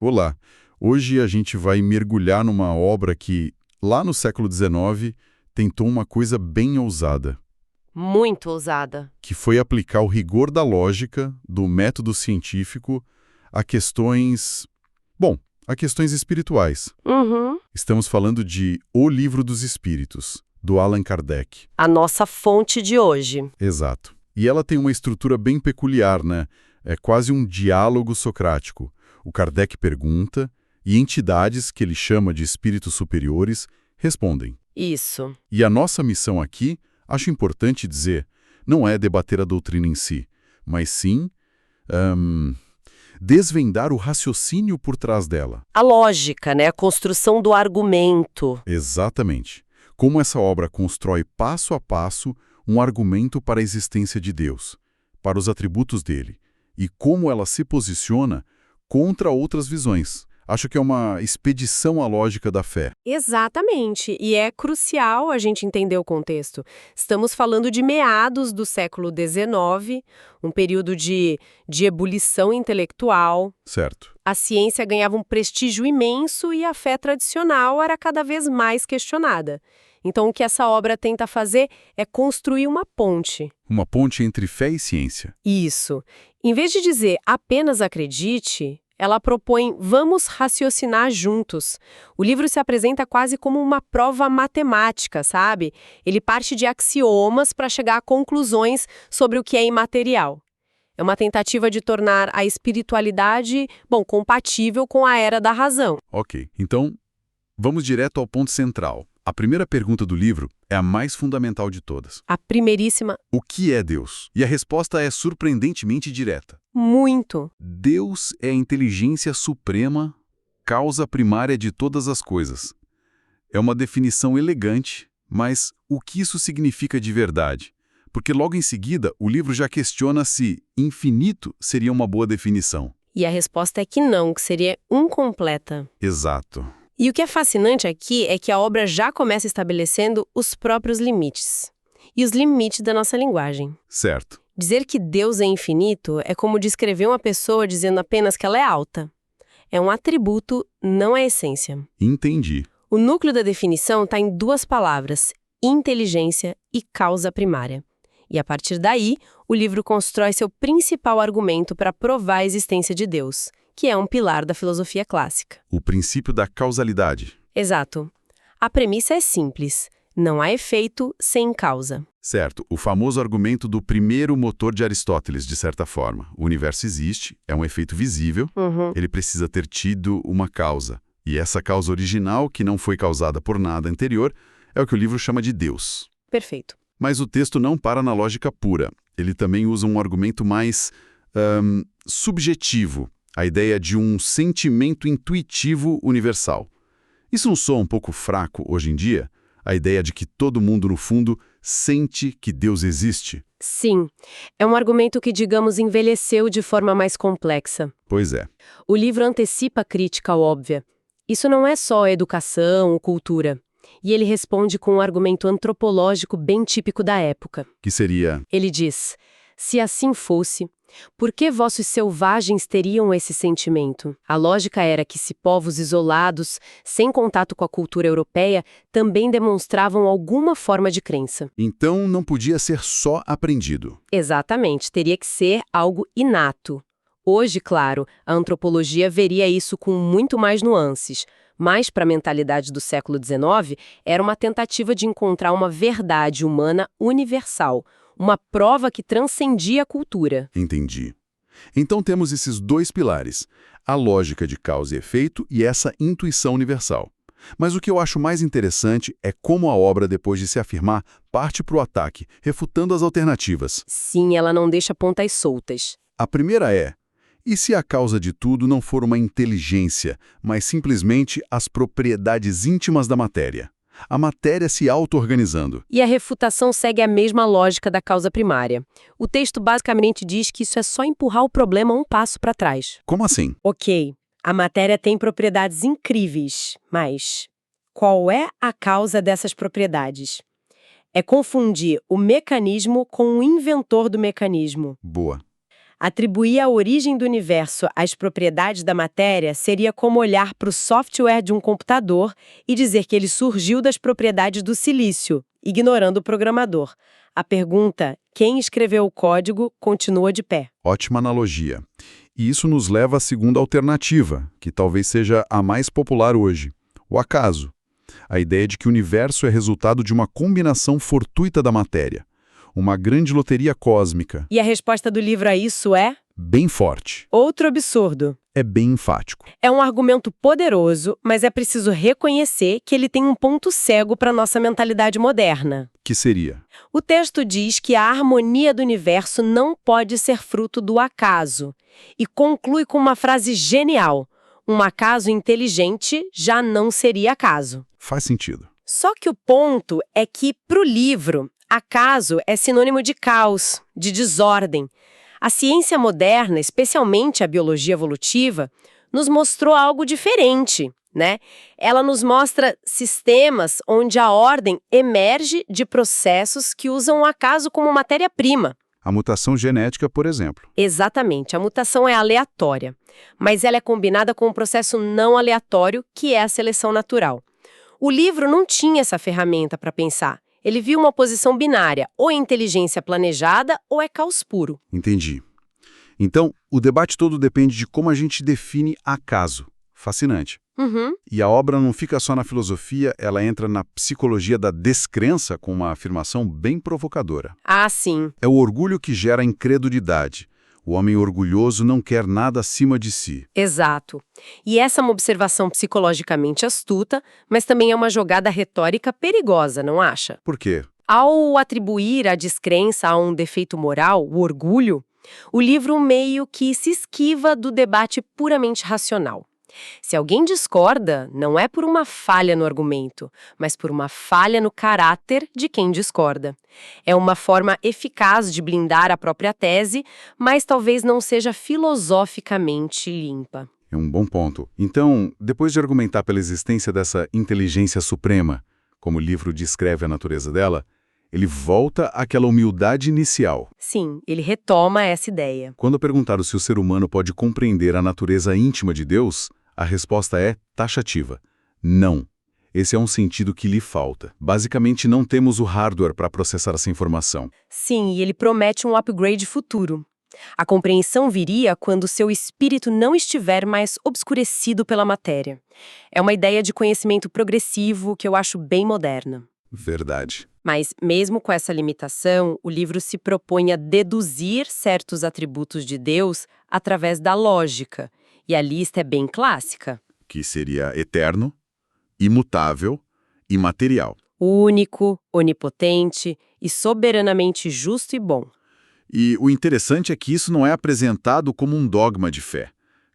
Olá, hoje a gente vai mergulhar numa obra que, lá no século XIX, tentou uma coisa bem ousada, Muito ousada. que foi aplicar o rigor da lógica, do método científico, a questões, bom, a questões espirituais. Uhum. Estamos falando de O Livro dos Espíritos, do Allan Kardec. A nossa fonte de hoje. Exato. E ela tem uma estrutura bem peculiar, né? É quase um diálogo socrático. O Kardec pergunta e entidades, que ele chama de espíritos superiores, respondem. Isso. E a nossa missão aqui, acho importante dizer, não é debater a doutrina em si, mas sim desvendar o raciocínio por trás dela. A lógica, né? A construção do argumento. Exatamente. Como essa obra constrói passo a passo um argumento para a existência de Deus, para os atributos dele, e como ela se posiciona contra outras visões. Acho que é uma expedição à lógica da fé. Exatamente. E é crucial a gente entender o contexto. Estamos falando de meados do século XIX, um período de ebulição intelectual. Certo. A ciência ganhava um prestígio imenso e a fé tradicional era cada vez mais questionada. Então, o que essa obra tenta fazer é construir uma ponte. Uma ponte entre fé e ciência. Isso. Em vez de dizer apenas acredite, ela propõe vamos raciocinar juntos. O livro se apresenta quase como uma prova matemática, sabe? Ele parte de axiomas para chegar a conclusões sobre o que é imaterial. É uma tentativa de tornar a espiritualidade, compatível com a era da razão. Ok, então vamos direto ao ponto central. A primeira pergunta do livro é a mais fundamental de todas. A primeiríssima, O que é Deus? E a resposta é surpreendentemente direta. muito. Deus é a inteligência suprema, causa primária de todas as coisas. É uma definição elegante, mas o que isso significa de verdade? Porque logo em seguida o livro já questiona se infinito seria uma boa definição. E a resposta é que não, que seria incompleta. Exato. E o que é fascinante aqui é que a obra já começa estabelecendo os próprios limites. E os limites da nossa linguagem. Certo. Dizer que Deus é infinito é como descrever uma pessoa dizendo apenas que ela é alta. É um atributo, não é essência. Entendi. O núcleo da definição está em duas palavras, inteligência e causa primária. E a partir daí, o livro constrói seu principal argumento para provar a existência de Deus, que é um pilar da filosofia clássica. O princípio da causalidade. Exato. A premissa é simples. Não há efeito sem causa. Certo, o famoso argumento do primeiro motor de Aristóteles, de certa forma. O universo existe, é um efeito visível, ele precisa ter tido uma causa. E essa causa original, que não foi causada por nada anterior, é o que o livro chama de Deus. Perfeito. Mas o texto não para na lógica pura. Ele também usa um argumento mais subjetivo, a ideia de um sentimento intuitivo universal. Isso não soa um pouco fraco hoje em dia? A ideia de que todo mundo, no fundo, sente que Deus existe? Sim, é um argumento que, digamos, envelheceu de forma mais complexa. Pois é. O livro antecipa a crítica óbvia. Isso não é só educação ou cultura. E ele responde com um argumento antropológico bem típico da época. Que seria... Ele diz, se assim fosse, por que vossos selvagens teriam esse sentimento? A lógica era que se povos isolados, sem contato com a cultura europeia, também demonstravam alguma forma de crença. Então não podia ser só aprendido. Exatamente, teria que ser algo inato. Hoje, claro, a antropologia veria isso com muito mais nuances, mas para a mentalidade do século XIX, era uma tentativa de encontrar uma verdade humana universal, uma prova que transcendia a cultura. Entendi. Então temos esses dois pilares, a lógica de causa e efeito e essa intuição universal. Mas o que eu acho mais interessante é como a obra, depois de se afirmar, parte para o ataque, refutando as alternativas. Sim, ela não deixa pontas soltas. A primeira é: e se a causa de tudo não for uma inteligência, mas simplesmente as propriedades íntimas da matéria? A matéria se auto-organizando. E a refutação segue a mesma lógica da causa primária. O texto basicamente diz que isso é só empurrar o problema um passo para trás. Como assim? Ok, a matéria tem propriedades incríveis, mas qual é a causa dessas propriedades? É confundir o mecanismo com o inventor do mecanismo. Boa. Atribuir a origem do universo às propriedades da matéria seria como olhar para o software de um computador e dizer que ele surgiu das propriedades do silício, ignorando o programador. A pergunta, quem escreveu o código, continua de pé. Ótima analogia. E isso nos leva à segunda alternativa, que talvez seja a mais popular hoje: o acaso. A ideia de que o universo é resultado de uma combinação fortuita da matéria. Uma grande loteria cósmica. E a resposta do livro a isso é? Bem forte. Outro absurdo. É bem enfático. É um argumento poderoso, mas é preciso reconhecer que ele tem um ponto cego para nossa mentalidade moderna. Que seria? O texto diz que a harmonia do universo não pode ser fruto do acaso. E conclui com uma frase genial: um acaso inteligente já não seria acaso. Faz sentido. Só que o ponto é que, para o livro, acaso é sinônimo de caos, de desordem. A ciência moderna, especialmente a biologia evolutiva, nos mostrou algo diferente, né? Ela nos mostra sistemas onde a ordem emerge de processos que usam o acaso como matéria-prima. A mutação genética, por exemplo. Exatamente, a mutação é aleatória, mas ela é combinada com um processo não aleatório, que é a seleção natural. O livro não tinha essa ferramenta para pensar. Ele viu uma posição binária, ou é inteligência planejada ou é caos puro. Entendi. Então, o debate todo depende de como a gente define acaso. Fascinante. Uhum. E a obra não fica só na filosofia, ela entra na psicologia da descrença com uma afirmação bem provocadora. Ah, sim. É o orgulho que gera a incredulidade. O homem orgulhoso não quer nada acima de si. Exato. E essa é uma observação psicologicamente astuta, mas também é uma jogada retórica perigosa, não acha? Por quê? Ao atribuir a descrença a um defeito moral, o orgulho, o livro meio que se esquiva do debate puramente racional. Se alguém discorda, não é por uma falha no argumento, mas por uma falha no caráter de quem discorda. É uma forma eficaz de blindar a própria tese, mas talvez não seja filosoficamente limpa. É um bom ponto. Então, depois de argumentar pela existência dessa inteligência suprema, como o livro descreve a natureza dela, ele volta àquela humildade inicial. Sim, ele retoma essa ideia. Quando perguntaram se o ser humano pode compreender a natureza íntima de Deus, a resposta é taxativa. Não. Esse é um sentido que lhe falta. Basicamente, não temos o hardware para processar essa informação. Sim, e ele promete um upgrade futuro. A compreensão viria quando seu espírito não estiver mais obscurecido pela matéria. É uma ideia de conhecimento progressivo que eu acho bem moderna. Verdade. Mas, mesmo com essa limitação, o livro se propõe a deduzir certos atributos de Deus através da lógica. E a lista é bem clássica. Que seria eterno, imutável, imaterial. Único, onipotente e soberanamente justo e bom. E o interessante é que isso não é apresentado como um dogma de fé.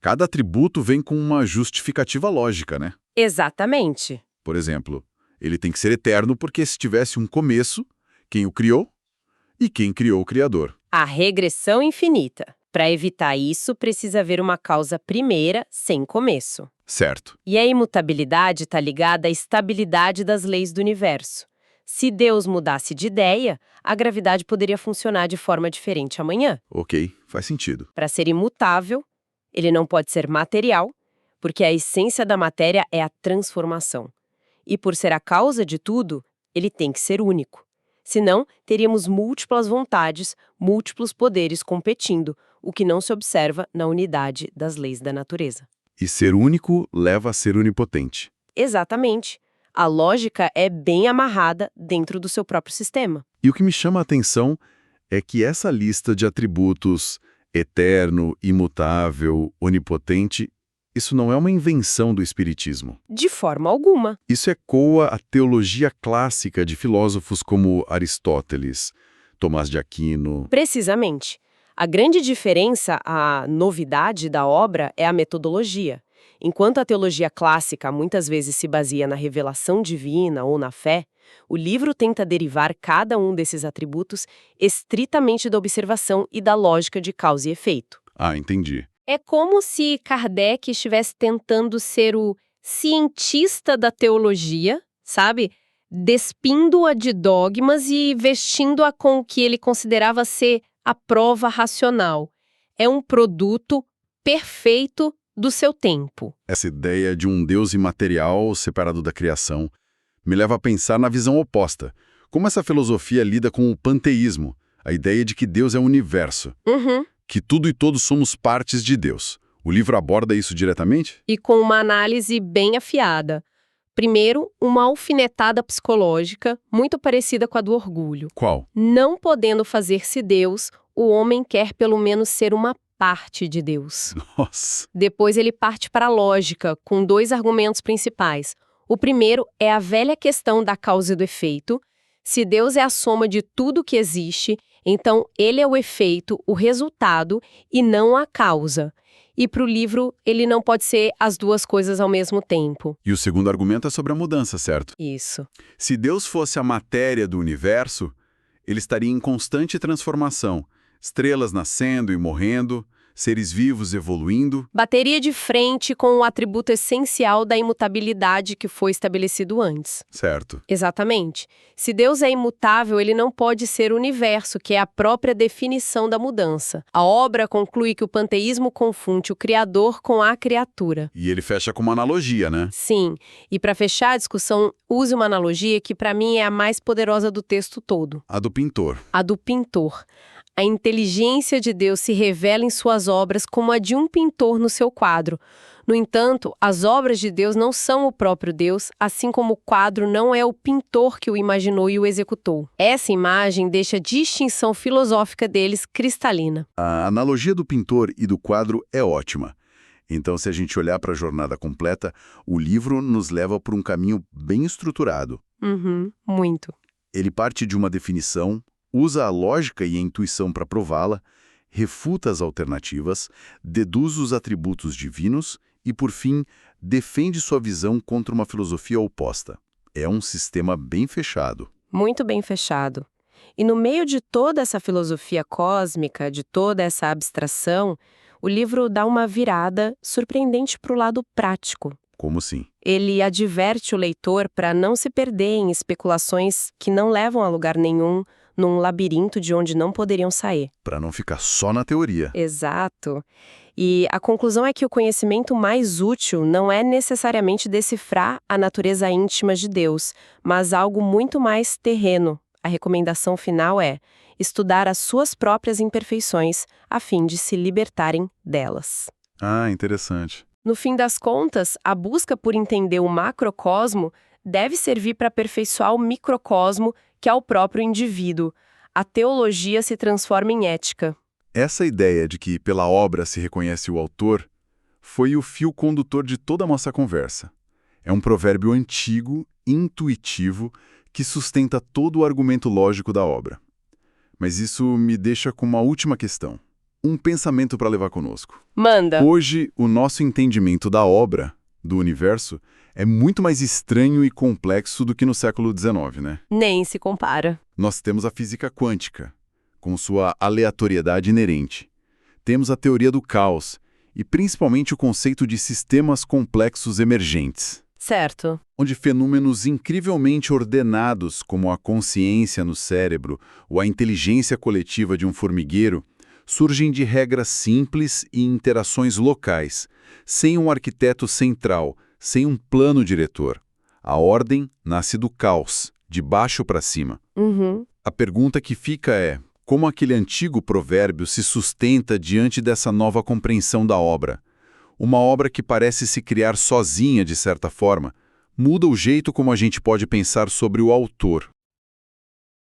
Cada atributo vem com uma justificativa lógica, né? Exatamente. Por exemplo, ele tem que ser eterno porque se tivesse um começo, quem o criou e quem criou o Criador. A regressão infinita. Para evitar isso, precisa haver uma causa primeira, sem começo. Certo. E a imutabilidade está ligada à estabilidade das leis do universo. Se Deus mudasse de ideia, a gravidade poderia funcionar de forma diferente amanhã. Ok, faz sentido. Para ser imutável, ele não pode ser material, porque a essência da matéria é a transformação. E por ser a causa de tudo, ele tem que ser único. Senão, teríamos múltiplas vontades, múltiplos poderes competindo, o que não se observa na unidade das leis da natureza. E ser único leva a ser onipotente. Exatamente. A lógica é bem amarrada dentro do seu próprio sistema. E o que me chama a atenção é que essa lista de atributos eterno, imutável, onipotente, isso não é uma invenção do Espiritismo. De forma alguma. Isso ecoa a teologia clássica de filósofos como Aristóteles, Tomás de Aquino. Precisamente. A grande diferença, a novidade da obra é a metodologia. Enquanto a teologia clássica muitas vezes se baseia na revelação divina ou na fé, o livro tenta derivar cada um desses atributos estritamente da observação e da lógica de causa e efeito. Ah, entendi. É como se Kardec estivesse tentando ser o cientista da teologia, sabe? Despindo-a de dogmas e vestindo-a com o que ele considerava ser a prova racional. é um produto perfeito do seu tempo. Essa ideia de um Deus imaterial separado da criação me leva a pensar na visão oposta. Como essa filosofia lida com o panteísmo, a ideia de que Deus é o universo, que tudo e todos somos partes de Deus. O livro aborda isso diretamente? E com uma análise bem afiada. Primeiro, uma alfinetada psicológica muito parecida com a do orgulho. Qual? Não podendo fazer-se Deus, o homem quer pelo menos ser uma parte de Deus. Nossa. Depois ele parte para a lógica, com 2 argumentos principais. O primeiro é a velha questão da causa e do efeito. Se Deus é a soma de tudo que existe, então ele é o efeito, o resultado, e não a causa. E para o livro, ele não pode ser as 2 coisas ao mesmo tempo. E o segundo argumento é sobre a mudança, certo? Isso. Se Deus fosse a matéria do universo, ele estaria em constante transformação. Estrelas nascendo e morrendo, seres vivos evoluindo. Bateria de frente com o atributo essencial da imutabilidade que foi estabelecido antes. Certo. Exatamente. Se Deus é imutável, ele não pode ser o universo, que é a própria definição da mudança. A obra conclui que o panteísmo confunde o Criador com a criatura. E ele fecha com uma analogia, né? Sim, e para fechar a discussão, use uma analogia que para mim é a mais poderosa do texto todo. A do pintor. A do pintor. A inteligência de Deus se revela em suas obras como a de um pintor no seu quadro. No entanto, as obras de Deus não são o próprio Deus, assim como o quadro não é o pintor que o imaginou e o executou. Essa imagem deixa a distinção filosófica deles cristalina. A analogia do pintor e do quadro é ótima. Então, se a gente olhar para a jornada completa, o livro nos leva por um caminho bem estruturado. Muito. Ele parte de uma definição, usa a lógica e a intuição para prová-la, refuta as alternativas, deduz os atributos divinos e, por fim, defende sua visão contra uma filosofia oposta. É um sistema bem fechado. Muito bem fechado. E no meio de toda essa filosofia cósmica, de toda essa abstração, o livro dá uma virada surpreendente para o lado prático. Como assim? Ele adverte o leitor para não se perder em especulações que não levam a lugar nenhum, num labirinto de onde não poderiam sair. Para não ficar só na teoria. Exato. E a conclusão é que o conhecimento mais útil não é necessariamente decifrar a natureza íntima de Deus, mas algo muito mais terreno. A recomendação final é estudar as suas próprias imperfeições a fim de se libertarem delas. Ah, interessante. No fim das contas, a busca por entender o macrocosmo deve servir para aperfeiçoar o microcosmo, que é o próprio indivíduo. A teologia se transforma em ética. Essa ideia de que pela obra se reconhece o autor foi o fio condutor de toda a nossa conversa. É um provérbio antigo, intuitivo, que sustenta todo o argumento lógico da obra. Mas isso me deixa com uma última questão. Um pensamento para levar conosco. Manda! Hoje, o nosso entendimento da obra, do universo, é muito mais estranho e complexo do que no século XIX, né? Nem se compara. Nós temos a física quântica, com sua aleatoriedade inerente. Temos a teoria do caos e principalmente o conceito de sistemas complexos emergentes, Certo. onde fenômenos incrivelmente ordenados, como a consciência no cérebro ou a inteligência coletiva de um formigueiro, surgem de regras simples e interações locais, sem um arquiteto central, sem um plano diretor. A ordem nasce do caos, de baixo para cima. A pergunta que fica é: como aquele antigo provérbio se sustenta diante dessa nova compreensão da obra? Uma obra que parece se criar sozinha, de certa forma, muda o jeito como a gente pode pensar sobre o autor.